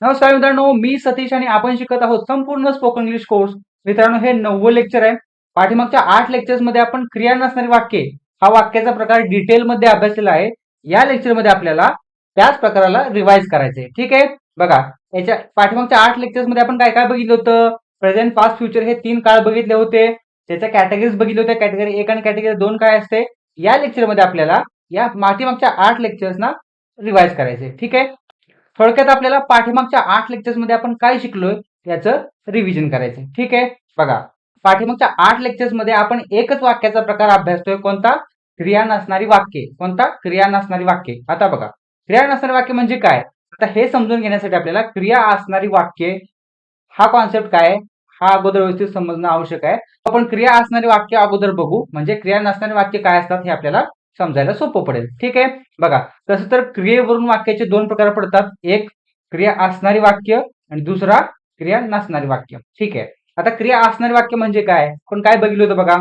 नमस्कार मित्रांनो, मी सतीश आणि आपण शिकत आहोत संपूर्ण स्पोकन इंग्लिश कोर्स. मित्रांनो, हे 9वं लेक्चर आहे. पाठीमागच्या 8 लेक्चर्स मध्ये आपण क्रिया नसणारी वाक्ये हा वाक्याचा प्रकार डिटेलमध्ये अभ्यासलेला आहे. या लेक्चरमध्ये आपल्याला त्याच प्रकाराला रिवाइज करायचे. ठीक आहे, बघा याच्या पाठीमागच्या 8 लेक्चर्स मध्ये आपण काय काय बघितलं होतं. प्रेझेंट, पास्ट, फ्युचर हे 3 काळ बघितले होते. त्याच्या कॅटेगरीज बघितले होते. कॅटेगरी 1 आणि कॅटेगरी 2 काय असते. या लेक्चरमध्ये आपल्याला या पाठीमागच्या 8 लेक्चर्सना रिवाइज करायचे. ठीक आहे, थोडक्यात आपल्याला पाठीमागच्या 8 लेक्चर्स मध्ये आपण काय शिकलोय याचं रिव्हिजन करायचं. ठीक आहे, बघा पाठीमागच्या 8 लेक्चर्स मध्ये आपण एकच वाक्याचा प्रकार अभ्यासतोय. कोणता? क्रिया नसणारी वाक्ये. कोणता? क्रिया नसणारी वाक्ये. आता बघा, क्रिया नसणारी वाक्य म्हणजे काय, आता हे समजून घेण्यासाठी आपल्याला क्रिया असणारी वाक्ये हा कॉन्सेप्ट काय आहे हा अगोदर व्यवस्थित समजणं आवश्यक आहे. आपण क्रिया असणारी वाक्य अगोदर बघू, म्हणजे क्रिया नसणारी वाक्य काय असतात हे आपल्याला समजायला सोपं पडेल. ठीक आहे, बघा तसं तर क्रियेवरून वाक्याचे 2 प्रकार पडतात. एक क्रिया असणारी वाक्य आणि दुसरा क्रिया नसणारी वाक्य. ठीक आहे, आता क्रिया असणारी वाक्य म्हणजे काय, पण काय बघितलं होतं बघा.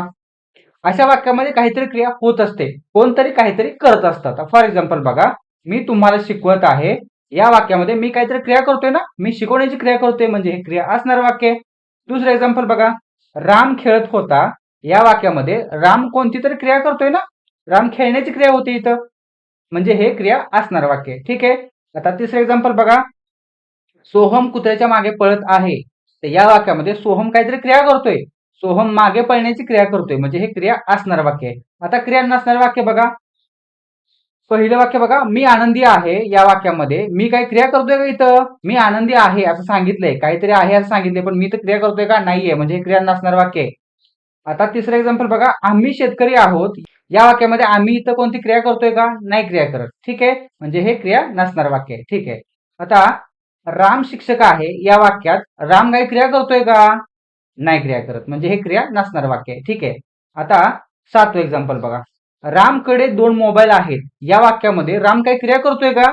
अशा वाक्यामध्ये काहीतरी क्रिया होत असते, कोणतरी काहीतरी करत असतात. फॉर एक्झाम्पल बघा, मी तुम्हाला शिकवत आहे. या वाक्यामध्ये मी काहीतरी क्रिया करतोय ना, मी शिकवण्याची क्रिया करतोय म्हणजे हे क्रिया असणारं वाक्य. दुसरं एक्झाम्पल बघा, राम खेळत होता. या वाक्यामध्ये राम कोणती तरी क्रिया करतोय ना, राम खेळण्याची क्रिया होती इथं, म्हणजे हे क्रिया असणार वाक्य. ठीक आहे, आता तिसरं एक्झाम्पल बघा, सोहम कुत्र्याच्या मागे पळत आहे. तर या वाक्यामध्ये सोहम काहीतरी क्रिया करतोय, सोहम मागे पळण्याची क्रिया करतोय, म्हणजे हे क्रिया असणार वाक्य आहे. आता क्रिया नसणार वाक्य बघा, पहिलं वाक्य बघा, मी आनंदी आहे. या वाक्यामध्ये मी काय क्रिया करतोय का इथं, मी आनंदी आहे असं सांगितलंय, काहीतरी आहे असं सांगितलंय, पण मी तर क्रिया करतोय का, नाहीये, म्हणजे हे क्रिया नसणार वाक्य आहे. आता तिसरं एक्झाम्पल बघा, आम्ही शेतकरी आहोत. या वाक्यामध्ये आम्ही इथं कोणती क्रिया करतोय का, नाही क्रिया करत. ठीक आहे, म्हणजे हे क्रिया नसणार वाक्य आहे. ठीक आहे, आता राम शिक्षक आहे. या वाक्यात राम काही क्रिया करतोय का, नाही क्रिया करत, म्हणजे हे क्रिया नसणार वाक्य आहे. ठीक आहे, आता 7वं एक्झाम्पल बघा, रामकडे 2 मोबाईल आहेत. या वाक्यामध्ये राम काही क्रिया करतोय का,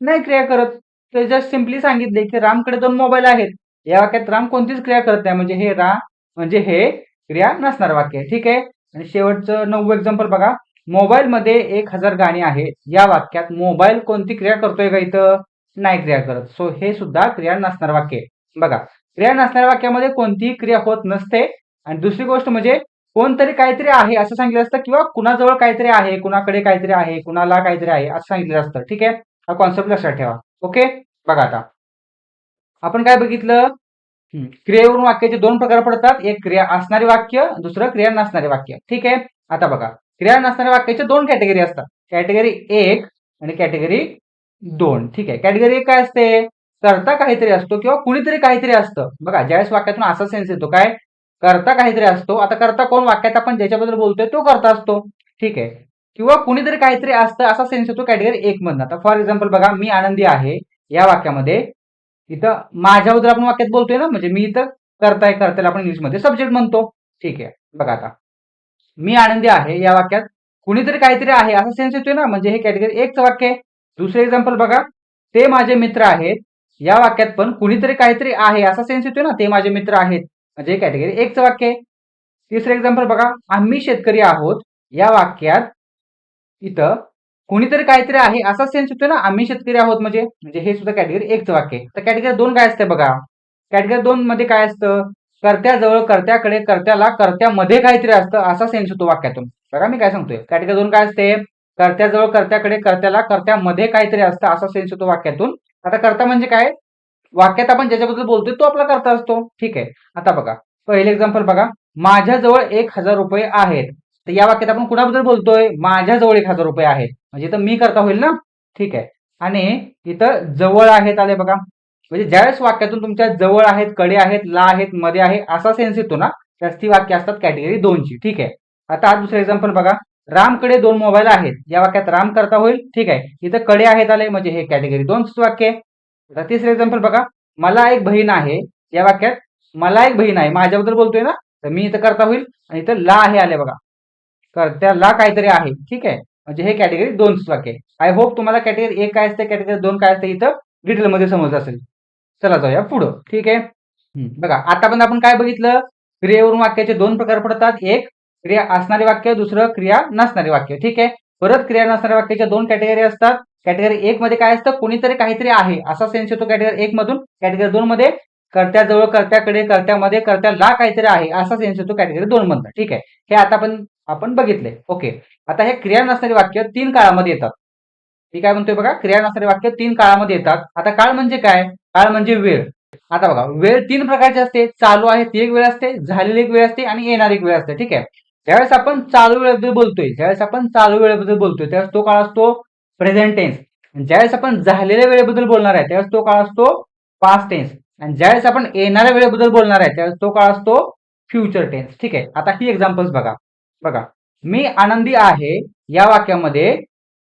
नाही क्रिया करत. तर जस्ट सिम्पली सांगितले की रामकडे 2 मोबाईल आहेत. या वाक्यात राम कोणतीच क्रिया करत नाही, म्हणजे हे क्रिया नसणार वाक्य आहे. ठीक आहे, आणि शेवटचं 9वं एक्झाम्पल बघा, मोबाईल मध्ये 1000 गाणी आहेत. या वाक्यात मोबाईल कोणती क्रिया करतोय का इथं, नाही क्रिया करत. सो हे सुद्धा क्रिया नसणार वाक्य आहे. बघा, क्रिया नसणाऱ्या वाक्यामध्ये कोणतीही क्रिया होत नसते. आणि दुसरी गोष्ट म्हणजे कोणतरी काहीतरी आहे असं सांगितलं असतं, किंवा कुणाजवळ काहीतरी आहे, कुणाकडे काहीतरी आहे, कुणाला काहीतरी आहे असं सांगितलं असतं. ठीक आहे, हा कॉन्सेप्ट लक्षात ठेवा. ओके, बघा आता आपण काय बघितलं, क्रियेवरून वाक्याचे 2 प्रकार पडतात. एक क्रिया असणारी वाक्य, दुसरं क्रिया नसणारे वाक्य. ठीक आहे, आता बघा क्रिया नसणाऱ्या वाक्याचे 2 कॅटेगरी असतात, कॅटेगरी 1 आणि कॅटेगरी 2. ठीक आहे, कॅटेगरी 1 काय असते, करता काहीतरी असतो किंवा कुणीतरी काहीतरी असतं. बघा, ज्यावेळेस वाक्यातून असा सेन्स येतो काय, करता काहीतरी असतो. आता करता कोण, वाक्यात आपण ज्याच्याबद्दल बोलतोय तो करता असतो. ठीक आहे, किंवा कुणीतरी काहीतरी असतं असा सेन्स येतो कॅटेगरी 1 मधनं. आता फॉर एक्झाम्पल बघा, मी आनंदी आहे. या वाक्यामध्ये इथं माझ्याबद्दल आपण वाक्यात बोलतोय ना, म्हणजे मी इथं करतायला आपण इंग्लिशमध्ये सब्जेक्ट म्हणतो. ठीक आहे, बघा आता मी आनंदी आहे. या वाक्यात कुणीतरी काहीतरी आहे असा सेन्स येतोय ना, म्हणजे हे कॅटेगरी 1चं वाक्य आहे. दुसरं एक्झाम्पल बघा, ते माझे मित्र आहेत. या वाक्यात पण कुणीतरी काहीतरी आहे असा सेन्स येतोय ना, ते माझे मित्र आहेत, म्हणजे हे कॅटेगरी 1चं वाक्य आहे. तिसरं एक्झाम्पल बघा, आम्ही शेतकरी आहोत. या वाक्यात इथं कुणीतरी काहीतरी आहे असा सेन्स येतोय ना, आम्ही शेतकरी आहोत, म्हणजे हे सुद्धा कॅटेगरी 1चं वाक्य आहे. तर कॅटेगरी 2 काय असते बघा, कॅटेगरी 2 मध्ये काय असतं, कर्त्याजवळ, कर्त्याकडे, कर्त्याला, कर्त्यामध्ये काहीतरी असतं असा सेन्स होतो वाक्यातून. बघा मी काय सांगतोय, कॅटेगरी 2 काय असते, कर्त्याजवळ, कर्त्याकडे, कर्त्याला, कर्त्यामध्ये काहीतरी असतं असा सेन्स होतो वाक्यातून. आता कर्ता म्हणजे काय, वाक्यात आपण ज्याच्याबद्दल बोलतोय तो आपला कर्ता असतो. ठीक आहे, आता बघा पहिले एक्झाम्पल बघा, माझ्याजवळ 1000 रुपये आहेत. तर या वाक्यात आपण कुणाबद्दल बोलतोय, माझ्याजवळ 1000 रुपये आहेत, म्हणजे इथं मी करता होईल ना. ठीक आहे, आणि इथं जवळ आहेत आले बघा, म्हणजे ज्यावेळेस वाक्यातून तुमच्या जवळ आहेत, कडे आहेत, ला आहेत, मध्ये आहे असा सेन्स येतो ना, त्यास ती वाक्य असतात कॅटेगरी 2ची. ठीक आहे, आता हा दुसरा एक्झाम्पल बघा, रामकडे 2 मोबाईल आहेत. या वाक्यात राम करता होईल. ठीक आहे, इथं कडे आहेत आले, म्हणजे हे कॅटेगरी 2चं वाक्य आहे. आता तिसरं एक्झाम्पल बघा, मला एक बहीण आहे. या वाक्यात मला एक बहीण आहे माझ्याबद्दल बोलतोय ना, तर मी इथं करता होईल, आणि इथं ला आहे आले बघा, कर्त्याला काहीतरी आहे. ठीक आहे, म्हणजे हे कॅटेगरी 2चं वाक्य आहे. आय होप तुम्हाला कॅटेगरी 1 काय असते, कॅटेगरी 2 काय असते इथं डिटेलमध्ये समजलं असेल. चला जाऊया पुढं. ठीक आहे, बघा आता पण आपण काय बघितलं, क्रियेवरून वाक्याचे 2 प्रकार पडतात. एक क्रिया असणारे वाक्य, दुसरं क्रिया नसणारे वाक्य. ठीक आहे, परत क्रिया नसणाऱ्या वाक्याच्या 2 कॅटेगरी असतात. कॅटेगरी 1 मध्ये काय असतं, कोणीतरी काहीतरी आहे असा सेन्स येतो कॅटेगरी 1 मधून. कॅटेगरी 2 मध्ये कर्त्याजवळ, कर्त्याकडे, कर्त्यामध्ये, कर्त्याला काहीतरी आहे असा सेन्स येतो कॅटेगरी 2 मधून. ठीक आहे, हे आता आपण बघितले. ओके, आता हे क्रिया नसणारी वाक्य 3 काळामध्ये येतात. मी काय म्हणतोय बघा, क्रिया नसणारी वाक्य 3 काळामध्ये येतात. आता काळ म्हणजे काय? काळ म्हणजे वेळ. आता बघा, वेळ 3 प्रकारची असते. चालू आहे ती एक वेळ असते, झालेली एक वेळ असते आणि येणारी एक वेळ असते. ठीक आहे, ज्यावेळेस आपण चालू वेळेबद्दल बोलतोय, त्यावेळेस तो काळ असतो प्रेझेंट टेन्स. ज्यावेळेस आपण झालेल्या वेळेबद्दल बोलणार आहे त्यावेळेस तो काळ असतो पास्ट टेन्स. आणि ज्यावेळेस आपण येणाऱ्या वेळेबद्दल बोलणार आहे त्यावेळेस तो काळ असतो फ्युचर टेन्स. ठीक आहे, आता ही एक्झाम्पल्स बघा. बघा, मी आनंदी आहे या वाक्यामध्ये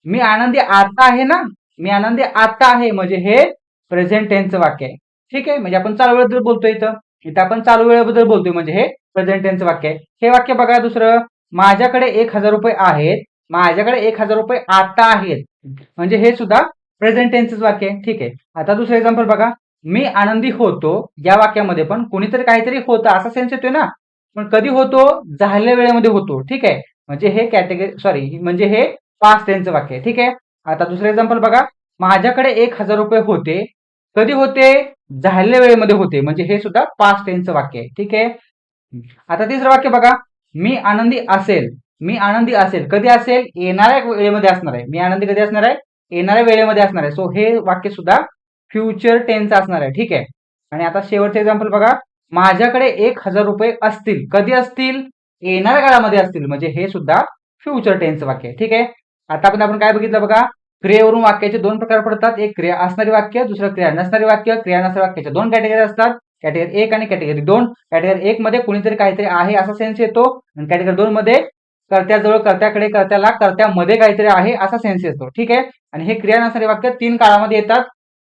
मी आनंदी आता आहे ना, मी आनंदी आता आहे म्हणजे हे प्रेझेंट टेन्सचं वाक्य आहे. ठीक आहे, म्हणजे आपण चालू वेळेबद्दल बोलतोय, इथं आपण चालू वेळेबद्दल बोलतोय म्हणजे हे प्रेझेंट टेन्सचं वाक्य आहे. हे वाक्य बघा दुसरं, माझ्याकडे 1,000 रुपये आहेत, माझ्याकडे 1,000 रुपये आता आहेत म्हणजे हे सुद्धा प्रेझेंट टेन्सच वाक्य आहे. ठीक आहे, आता दुसरं एक्झाम्पल बघा, मी आनंदी होतो या वाक्यामध्ये पण कोणीतरी काहीतरी होतं असा सेन्स येतोय ना, पण कधी होतो? झालेल्या वेळेमध्ये होतो. ठीक आहे, म्हणजे हे म्हणजे हे पास्ट टेन्सचं वाक्य आहे. ठीक आहे, आता दुसरं एक्झाम्पल बघा, माझ्याकडे 1,000 रुपये होते, कधी होते? झालेल्या वेळेमध्ये होते म्हणजे हे सुद्धा पास्ट टेन्सचं वाक्य आहे. ठीक आहे, आता तिसरं वाक्य बघा, मी आनंदी असेल, मी आनंदी असेल कधी असेल? येणाऱ्या वेळेमध्ये असणार आहे. मी आनंदी कधी असणार आहे? येणाऱ्या वेळेमध्ये असणार आहे. सो हे वाक्य सुद्धा फ्युचर टेन्स असणार आहे. ठीक आहे, आणि आता शेवटचं एक्झाम्पल बघा, माझ्याकडे 1,000 रुपये असतील, कधी असतील? येणाऱ्या काळामध्ये असतील म्हणजे हे सुद्धा फ्युचर टेन्सचं वाक्य आहे. ठीक आहे, आता आपण काय बघितलं बघा, क्रियेवरून वाक्याचे 2 प्रकार पडतात. एक क्रिया असणारी वाक्य, दुसरं क्रिया नसणारी वाक्य. क्रिया नसणारी वाक्याच्या 2 कॅटेगरी असतात, कॅटेगरी 1 आणि कॅटेगरी 2. कॅटेगरी 1 मध्ये कोणीतरी काहीतरी आहे असा सेन्स येतो आणि कॅटेगरी 2 मध्ये कर्त्याजवळ, कर्त्याकडे, कर्त्याला, कर्त्यामध्ये काहीतरी आहे असा सेन्स येतो. ठीक आहे, आणि हे क्रिया नसणारी वाक्य 3 काळामध्ये येतात.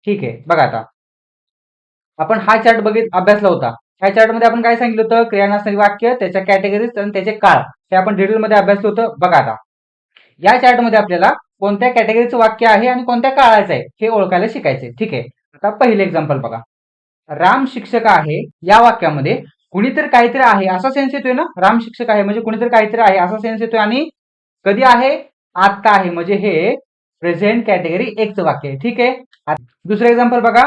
ठीक आहे, बघा आता आपण हा चार्ट अभ्यासला होता. ह्या चार्टमध्ये आपण काय सांगितलं होतं? क्रिया नसणारी वाक्य, त्याच्या कॅटेगरीज आणि त्याचे काळ हे आपण डिटेलमध्ये अभ्यासलं होतं. बघा आता या चार्टमध्ये आपल्याला कोणत्या कॅटेगरीचं वाक्य आहे आणि कोणत्या काळाचं आहे हे ओळखायला शिकायचंय. ठीक आहे, आता पहिले एक्झाम्पल बघा, राम शिक्षक आहे या वाक्यामध्ये कुणीतरी काहीतरी आहे असा सेन्स येतोय ना. राम शिक्षक आहे म्हणजे कुणीतरी काहीतरी आहे असा सेन्स येतोय आणि कधी आहे? आता आहे म्हणजे हे प्रेझेंट कॅटेगरी 1 चं वाक्य आहे. ठीक आहे, दुसरं एक्झाम्पल बघा,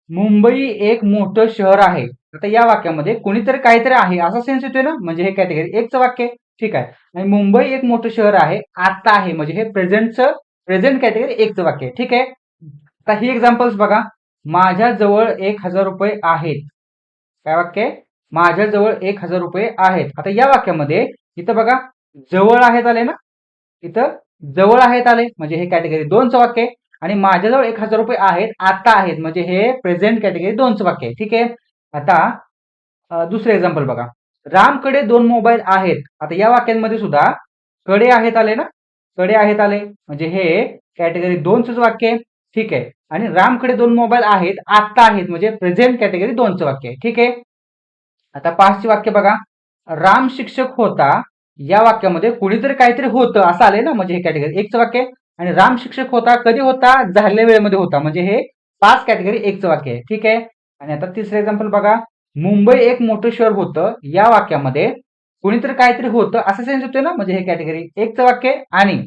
मुंबई एक मोठं शहर आहे. आता या वाक्यामध्ये कुणीतरी काहीतरी आहे असा सेन्स येतोय ना, म्हणजे हे कॅटेगरी 1 चं वाक्य आहे. ठीक आहे, आणि मुंबई एक मोठं शहर आहे आता आहे म्हणजे हे प्रेझेंट कॅटेगरी 1 चं वाक्य आहे. ठीक आहे, आता ही एक्झाम्पल्स बघा, माझ्याजवळ 1,000 रुपये आहेत. काय वाक्य आहे? माझ्याजवळ 1,000 रुपये आहेत. आता या वाक्यामध्ये इथं बघा जवळ आहेत आले ना, इथं जवळ आहेत आले म्हणजे हे कॅटेगरी 2 चं वाक्य आहे आणि माझ्याजवळ 1,000 रुपये आहेत आता आहेत म्हणजे हे प्रेझेंट कॅटेगरी 2 चं वाक्य आहे. ठीक आहे, आता दुसरं एक्झाम्पल बघा, रामकडे 2 मोबाईल आहेत. आता या वाक्यांमध्ये सुद्धा कडे आहेत आले ना, कडे आहेत आले म्हणजे हे कॅटेगरी 2 चं वाक्य आहे. ठीक आहे, आणि रामकडे 2 मोबाईल आहेत आता आहेत म्हणजे प्रेझेंट कॅटेगरी 2 चं वाक्य आहे. ठीक आहे, आता पाचचे वाक्य बघा, राम शिक्षक होता या वाक्यामध्ये कुणीतरी काहीतरी होतं असं आले ना, म्हणजे हे कॅटेगरी 1 चं वाक्य आहे. आणि राम शिक्षक होता कधी होता? झालेल्या वेळेमध्ये होता म्हणजे हे पास्ट कॅटेगरी 1 चं वाक्य आहे. ठीक आहे, आणि आता तिसरं एक्झाम्पल बघा, मुंबई एक मोठं शहर होतं या वाक्यामध्ये कुणीतरी काहीतरी होतं असं सेन्स येतोय ना, म्हणजे हे कॅटेगरी 1 चं वाक्य आहे. आणि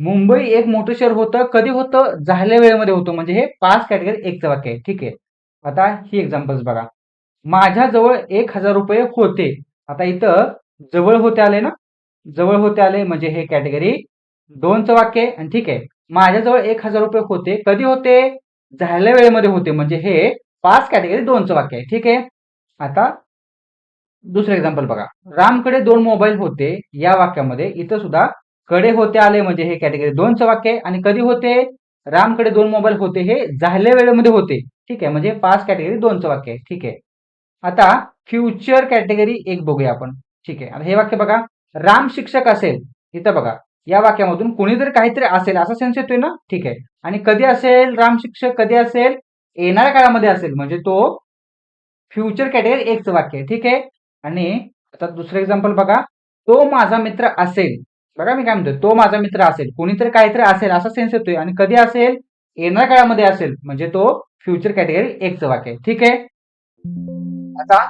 मुंबई एक मोठं शहर होतं कधी होतं? झालेल्या वेळेमध्ये होतं म्हणजे हे पास्ट कॅटेगरी 1 चं वाक्य आहे. ठीक आहे, आता ही एक्झाम्पल्स बघा, माझ्याजवळ 1,000 रुपये होते. आता इथं जवळ होते आले ना, जवळ होते आले म्हणजे हे कॅटेगरी 2 चं वाक्य आहे. आणि ठीक आहे, माझ्याजवळ 1,000 रुपये होते कधी होते? झालेल्या वेळेमध्ये होते म्हणजे हे पास्ट कॅटेगरी 2 चं वाक्य आहे. ठीक आहे, आता दुसरं एक्झाम्पल बघा, रामकडे 2 मोबाईल होते या वाक्यामध्ये इथं सुद्धा कडे होते आले म्हणजे हे कॅटेगरी 2 चं वाक्य आहे. आणि कधी होते? रामकडे 2 मोबाईल होते हे झालेल्या वेळेमध्ये होते. ठीक आहे, म्हणजे पास्ट कॅटेगरी 2 चं वाक्य आहे. ठीक आहे, आता फ्युचर कॅटेगरी 1 बघूया आपण. ठीक आहे, आता हे वाक्य बघा, राम शिक्षक असेल, इथं बघा या वाक्यामधून कुणीतरी काहीतरी असेल असा सेन्स येतोय ना. ठीक आहे, आणि कधी असेल? राम शिक्षक कधी असेल? येणाऱ्या काळामध्ये असेल म्हणजे तो फ्युचर कॅटेगरी 1 चं वाक्य आहे. ठीक आहे, आणि आता दुसरं एक्झाम्पल बघा, तो माझा मित्र असेल. बघा मी काय म्हणतोय, तो माझा मित्र असेल, कोणीतरी काहीतरी असेल असा सेन्स येतोय आणि कधी असेल? येणाऱ्या काळामध्ये असेल म्हणजे तो फ्युचर कॅटेगरी 1 चं वाक्य आहे. ठीक आहे, आता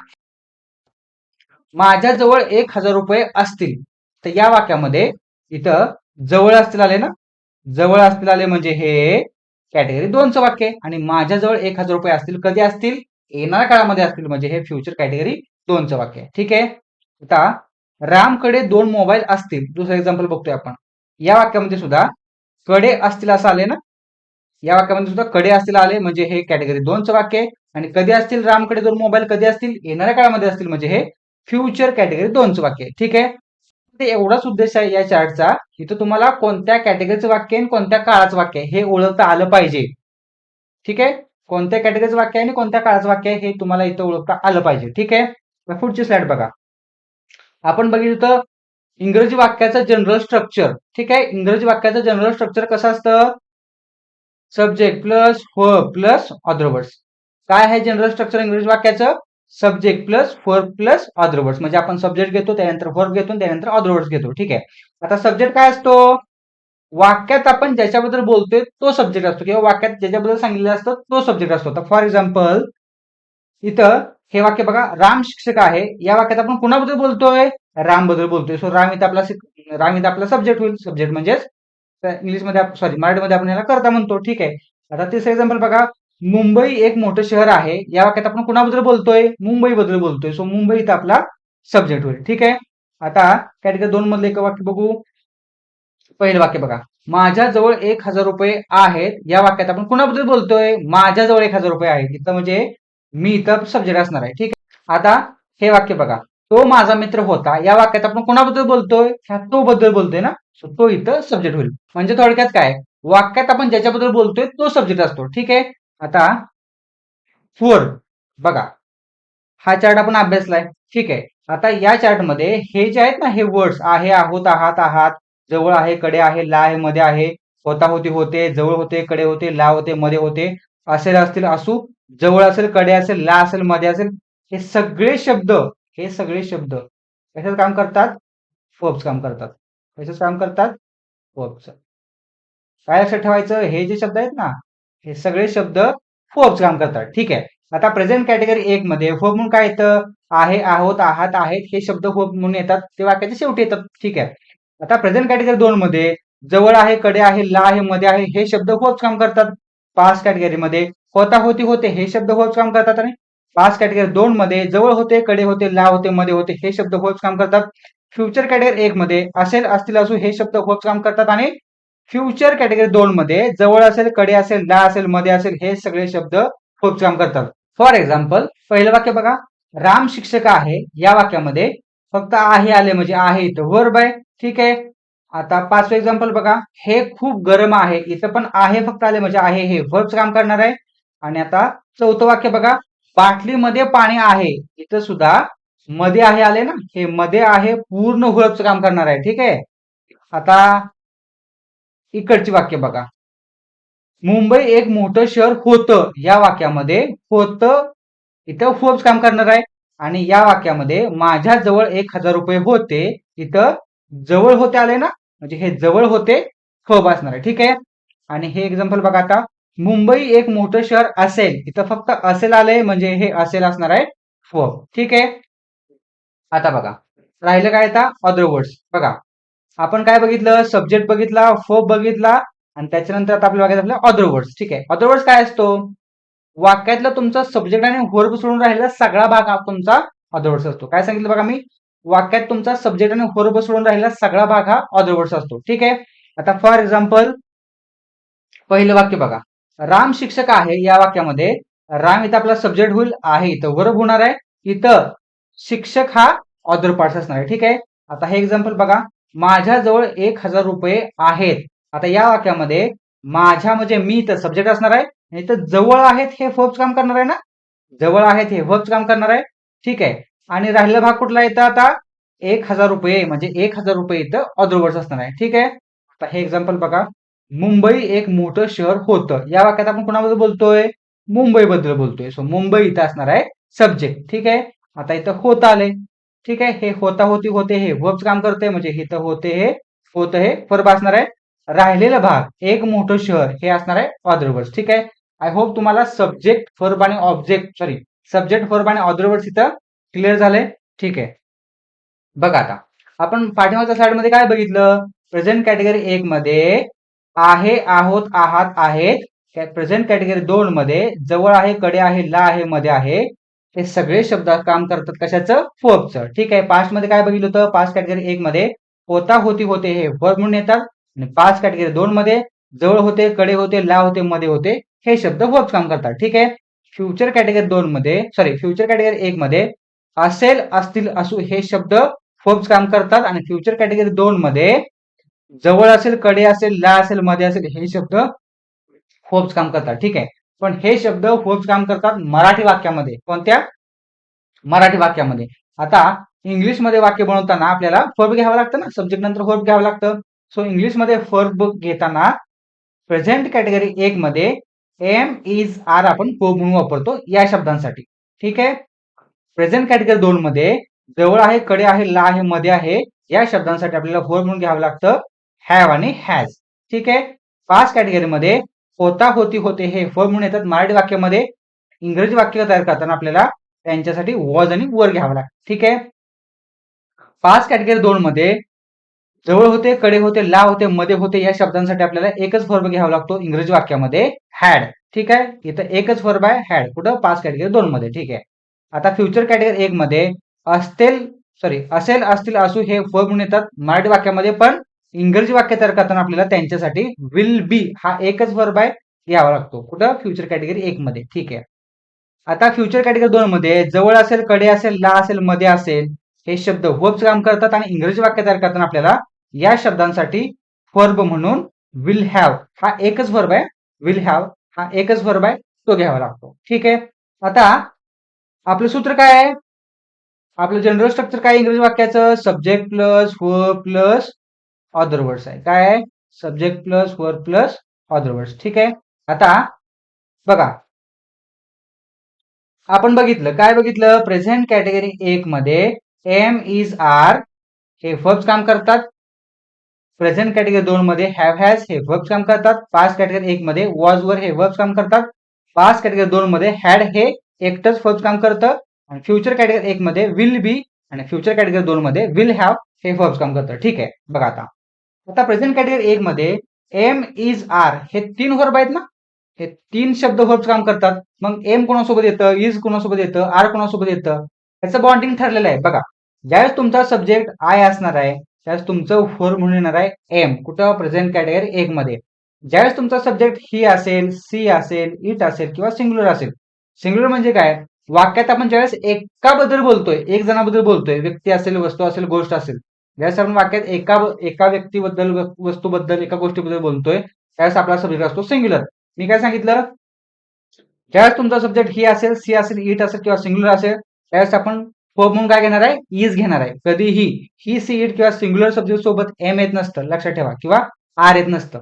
माझ्याजवळ 1,000 रुपये असतील तर या वाक्यामध्ये इथं जवळ असतील आले ना, जवळ असतील आले म्हणजे हे कॅटेगरी 2चं वाक्य आहे आणि माझ्याजवळ 1000 रुपये असतील, कधी असतील? येणाऱ्या काळामध्ये असतील, म्हणजे हे फ्युचर कॅटेगरी 2चं वाक्य आहे. ठीक आहे. आता रामकडे 2 मोबाईल असतील, दुसरं एक्झाम्पल बघतोय आपण. या वाक्यामध्ये सुद्धा कडे असतील असं आले ना, या वाक्यामध्ये सुद्धा कडे असतील आले, म्हणजे हे कॅटेगरी 2चं वाक्य आहे. आणि कधी असतील? रामकडे 2 मोबाईल कधी असतील? येणाऱ्या काळामध्ये असतील, म्हणजे हे फ्युचर कॅटेगरी 2चं वाक्य आहे. ठीक आहे. ते एवढाच उद्देश आहे या चार्टचा. इथं तुम्हाला कोणत्या कॅटेगरीचं वाक्य आणि कोणत्या काळाचं वाक्य आहे हे ओळखता आलं पाहिजे. ठीक आहे. कोणत्या कॅटेगरीचं वाक्य आहे आणि कोणत्या काळाचं वाक्य आहे हे तुम्हाला इथं ओळखता आलं पाहिजे. ठीक आहे. पुढची स्लाइड बघा. आपण बघितलं इंग्रजी वाक्याचं जनरल स्ट्रक्चर. ठीक आहे. इंग्रजी वाक्याचं जनरल स्ट्रक्चर कसं असतं? Subject plus verb plus other words. काय आहे जनरल स्ट्रक्चर इंग्रजी वाक्याचं? Subject plus verb plus other words. म्हणजे आपण सब्जेक्ट घेतो, त्यानंतर वर्ब घेतो, त्यानंतर अदर वर्ड्स घेतो. ठीक आहे. आता सब्जेक्ट काय असतो? वाक्यात आपण ज्याच्याबद्दल बोलतोय तो सब्जेक्ट असतो, किंवा वाक्यात ज्याच्याबद्दल सांगितलं असतं तो सब्जेक्ट असतो. तर फॉर एक्झाम्पल इथं हे वाक्य बघा, राम शिक्षक आहे. या वाक्यात आपण कुणाबद्दल बोलतोय? राम बद्दल बोलतोय. सो राम इथं आपला सब्जेक्ट होईल. सब्जेक्ट म्हणजेच इंग्लिशमध्ये सॉरी मराठीमध्ये आपण याला कर्ता म्हणतो. ठीक आहे. आता तिसरं एक्झाम्पल बघा, मुंबई एक मोठं शहर आहे. या वाक्यात आपण कुणाबद्दल बोलतोय? मुंबई बद्दल बोलतोय. सो मुंबई इथं आपला सब्जेक्ट होईल. ठीक आहे. आता कॅटेगरी 2 मधलं एक वाक्य बघू. पहिलं वाक्य बघा, माझ्याजवळ 1000 रुपये आहेत. या वाक्यात आपण कुणाबद्दल बोलतोय? माझ्याजवळ 1000 रुपये आहेत. इथं म्हणजे मी इथं सब्जेक्ट असणार आहे. ठीक आहे. आता हे वाक्य बघा, तो माझा मित्र होता. या वाक्यात आपण कोणाबद्दल बोलतोय? ह्या तो बद्दल बोलतोय ना, सो तो इथं सब्जेक्ट होईल. म्हणजे थोडक्यात काय, वाक्यात आपण ज्याच्याबद्दल बोलतोय तो सब्जेक्ट असतो. ठीक आहे. आता फोर बघा, हा चार्ट आपण अभ्यासलाय. ठीक आहे. आता या चार्ट मध्ये हे जे आहेत ना, हे वर्ड्स आहे, आहोत, आहात, आहात, जवळ आहे, कडे आहे, ला आहे, मध्ये आहे, होता, होती, होते, जवळ होते, कडे होते, ला होते, मध्ये होते, असेल, असतील, असू, जवळ असेल, कडे असेल, ला असेल, मध्ये असेल, हे सगळे शब्द कशाच काम करतात? वर्ब्स काम करतात. कशाच काम करतात? वर्ब्स. काय लक्षात ठेवायचं? हे जे शब्द आहेत ना, हे सगळे शब्द वर्ब्स काम करतात. ठीक आहे. आता प्रेझेंट कॅटेगरी 1 मध्ये वर्ब म्हणून काय येतं? आहे, आहोत, आहात, आहेत, हे शब्द वर्ब म्हणून येतात, ते वाक्याच्या शेवटी येतात. ठीक आहे. आता प्रेझेंट कॅटेगरी 2 मध्ये जवळ आहे, कडे आहे, ला आहे, मध्ये आहे, हे शब्द वर्ब्स काम करतात. पास्ट कॅटेगरी मध्ये होता, होती, होते, हे शब्द वर्ब्स काम करतात. आणि पास्ट कॅटेगरी 2 मध्ये जवळ होते, कडे होते, ला होते, मध्ये होते, हे शब्द वर्ब्स काम करतात. फ्युचर कॅटेगरी 1 मध्ये असेल, असतील, असू, हे शब्द वर्ब्स काम करतात. आणि फ्युचर कॅटेगरी 2 मध्ये जवळ असेल, कडे असेल, ला असेल, मध्ये असेल, हे सगळे शब्द वर्ब्स काम करतात. फॉर एक्झाम्पल पहिलं वाक्य बघा, राम शिक्षक आहे. या वाक्यामध्ये फक्त आहे आले, म्हणजे आहे इथं वर्ब आहे. ठीक आहे. आता 5वं एक्झाम्पल बघा, हे खूप गरम आहे. इथं पण आहे फक्त आले, म्हणजे आहे हे वर्ब्स काम करणार आहे. आणि आता 4थं वाक्य बघा, बाटलीमध्ये पाणी आहे. इथं सुद्धा मध्ये आहे आले ना, हे मध्ये आहे पूर्ण वर्ब्स काम करणार आहे. ठीक आहे. आता इकडची वाक्य बघा, मुंबई एक मोठं शहर होतं. या वाक्यामध्ये होतं इथं वर्ब्स काम करणार आहे. आणि या वाक्यामध्ये माझ्या जवळ 1000 रुपये होते. इथं जवळ होते आले ना, म्हणजे हे जवळ होते वर्ब असणार आहे. ठीक आहे. आणि हे एक्झाम्पल बघा, आता मुंबई एक मोठं शहर असेल. इथं फक्त असेल आलंय, म्हणजे हे असेल असणार आहे वर्ब. ठीक आहे. आता बघा, राहिलं काय? आता अदर वर्ड्स बघा, आपण काय बघितलं? सब्जेक्ट बघितला, वर्ब बघितला, आणि त्याच्यानंतर आता आपल्याला बघायचं आपल्या अदर वर्ड्स. ठीक आहे. अदर वर्ड्स काय असतो? वाक्यातला तुमचा सब्जेक्ट आणि वर्ब सोडून राहिलेला सगळा भाग हा तुमचा अदर वर्ड्स असतो. काय सांगितलं बघा मी? वाक्यात तुमचा सब्जेक्ट आणि वर्ब सोडून राहिलेला सगळा भाग हा अदर वर्ड्स असतो. ठीक आहे. आता फॉर एक्झाम्पल पहिलं वाक्य बघा, राम शिक्षक आहे. या वाक्यामध्ये राम इथं आपला सब्जेक्ट होईल, आहे इथं वर्ब होणार आहे, इथं शिक्षक हा अदर पार्ट असणार आहे. ठीक आहे. आता हे एक्झाम्पल बघा, माझ्याजवळ 1000 रुपये आहेत. आता या वाक्यामध्ये माझ्या म्हणजे मी इथं सब्जेक्ट असणार आहे, आणि इथं जवळ आहेत हे वर्ब्स काम करणार आहे ना, जवळ आहेत हे वर्ब्स काम करणार आहे. ठीक आहे. आणि राहिलेला भाग कुठला येतं? आता 1000 रुपये, म्हणजे 1000 रुपये इथं अदर वर्ड्स असणार आहे. ठीक आहे. आता हे एक्झाम्पल बघा, मुंबई एक मोठं शहर होतं. या वाक्यात आपण कोणाबद्दल बोलतोय? मुंबई बद्दल बोलतोय. सो मुंबई इथं असणार आहे सब्जेक्ट. ठीक आहे. आता इथं होत आले. ठीक आहे. हे होता, होती, होते, हे वर्ब्स काम करते, म्हणजे इथं होते हे होत हे वर्ब असणार आहे. राहिलेला भाग एक मोठं शहर हे असणार आहे अदर वर्ड्स. ठीक आहे. आय होप तुम्हाला सब्जेक्ट, वर्ब आणि ऑब्जेक्ट सब्जेक्ट, वर्ब आणि अदर वर्ड्स इथं क्लिअर झाले. ठीक आहे. बघा, आता आपण पाठीमागच्या स्लाइड मध्ये काय बघितलं? प्रेझेंट कॅटेगरी 1 मध्ये आहे, आहोत, आहात, आहेत, प्रेझेंट कॅटेगरी 2 मध्ये जवळ आहे, कडे आहे, ला आहे, मध्ये आहे, हे सगळे शब्द काम करतात कशाचं? वर्बचं. ठीक आहे. पास्ट मध्ये काय बघितलं होतं? पास्ट कॅटेगरी 1 मध्ये होता, होती, होते हे वर्ब म्हणून येतात आणि पास्ट कॅटेगरी 2 मध्ये जवळ होते, कडे होते, ला होते, मध्ये होते हे शब्द वर्ब काम करतात. ठीक आहे. फ्युचर कॅटेगरी 2 मध्ये फ्युचर कॅटेगरी 1 मध्ये असेल, असतील, असू हे शब्द वर्ब काम करतात आणि फ्युचर कॅटेगरी 2 मध्ये जवळ असेल, कडे असेल, ला असेल, मध्ये असेल हे शब्द वर्ब काम करतात. ठीक आहे. पण हे शब्द वर्ब काम करतात मराठी वाक्यामध्ये. कोणत्या? मराठी वाक्यामध्ये. आता इंग्लिशमध्ये वाक्य बनवताना आपल्याला वर्ब घ्यावं लागतं ना, सब्जेक्ट नंतर वर्ब घ्यावं लागतं. सो इंग्लिशमध्ये वर्ब घेताना प्रेझेंट कॅटेगरी 1 मध्ये एम, इज, आर आपण वर्ब म्हणून वापरतो या शब्दांसाठी. ठीक आहे. प्रेझेंट कॅटेगरी 2 मध्ये जवळ आहे, कडे आहे, ला आहे, मध्ये आहे या शब्दांसाठी आपल्याला वर्ब म्हणून घ्यावं लागतं हॅव आणि हॅज. ठीक आहे. पास्ट कॅटेगरीमध्ये होता, होती, होते हे वर्ब म्हणून येतात मराठी वाक्यामध्ये. इंग्रजी वाक्य तयार करताना आपल्याला त्यांच्यासाठी वॉज आणि वर घ्यावं लागतं. ठीक आहे. पास्ट कॅटेगरी 2 मध्ये जवळ होते, कडे होते, ला होते, मध्ये होते या शब्दांसाठी आपल्याला एकच वर्ब घ्यावा लागतो इंग्रजी वाक्यामध्ये हॅड. ठीक आहे. इथं एकच वर्ब आहे हॅड. कुठं? पास्ट कॅटेगरी 2 मध्ये. ठीक आहे. आता फ्युचर कॅटेगरी 1 मध्ये असेल, असतील, असू हे वर्ब म्हणून येतात मराठी वाक्यामध्ये, पण इंग्रजी वाक्य तयार करताना आपल्याला त्यांच्यासाठी विल बी हा एकच वर्ब आहे घ्यावा लागतो. कुठं? फ्युचर कॅटेगरी 1 मध्ये. ठीक आहे. आता फ्युचर कॅटेगरी 2 मध्ये जवळ असेल, कडे असेल, ला असेल, मध्ये असेल हे शब्द वर्ब काम करतात आणि इंग्रजी वाक्य तयार करताना आपल्याला या शब्दांसाठी वर्ब म्हणून विल हॅव हा एकच वर्ब आहे. विल हॅव हा एकच वर्ब आहे तो घ्यावा लागतो. ठीक आहे. आता आपलं सूत्र काय आहे? आपलं जनरल स्ट्रक्चर काय इंग्रजी वाक्याचं? Subject plus verb plus other words आहे. काय आहे? Subject plus verb plus other words. ठीक आहे. आता बघा आपण बघितलं काय बघितलं? प्रेझेंट कॅटेगरी 1 मध्ये एम, इज, आर हे वर्ब्स काम करतात. प्रेझेंट कॅटेगरी 2 मध्ये हॅव, हॅज हे वर्ब्स काम करतात. पास्ट कॅटेगरी 1 मध्ये वॉज, वर हे वर्ब्स काम करतात. पास्ट कॅटेगरी 2 मध्ये हॅड हे एकटंच वर्ब्स काम करतं आणि फ्युचर कॅटेगरी 1 मध्ये विल बी आणि फ्युचर कॅटेगरी 2 मध्ये विल हॅव हे वर्ब्स काम करतं. ठीक आहे. बघा आता प्रेझेंट कॅटेगरी 1 मध्ये एम, इज, आर हे 3 वर्ब आहेत ना, हे 3 शब्द वर्ब्स काम करतात. मग एम कोणासोबत येतं, इज कोणासोबत येतं, आर कोणासोबत येतं, याचं बॉन्डिंग ठरलेलं आहे. बघा ज्यावेळेस तुमचा सब्जेक्ट आय असणार आहे त्यावेळेस तुमचं वर्ब म्हणून येणार आहे एम. कुठं? प्रेझेंट कॅटेगरी 1 मध्ये. ज्यावेळेस तुमचा सब्जेक्ट ही असेल, सी असेल, इट असेल किंवा सिंग्युलर असेल. सिंग्युलर म्हणजे काय? वाक्यात आपण ज्यावेळेस एकाबद्दल बोलतोय, एक जणाबद्दल बोलतोय, व्यक्ती असेल, वस्तू असेल, गोष्ट असेल, ज्यावेळेस आपण वाक्यात एका व्यक्तीबद्दल, वस्तूबद्दल, एका गोष्टीबद्दल बोलतोय त्यावेळेस आपला सब्जेक्ट असतो सिंग्युलर. मी काय सांगितलं? ज्यावेळेस तुमचा सब्जेक्ट ही असेल, सी असेल, इट असेल किंवा सिंग्युलर असेल त्यावेळेस आपण वर्ब म्हणून काय घेणार आहे? इज घेणार आहे. कधीही ही, सी, इट किंवा सिंग्युलर सब्जेक्ट सोबत एम येत नसतं, लक्षात ठेवा, किंवा आर येत नसतं.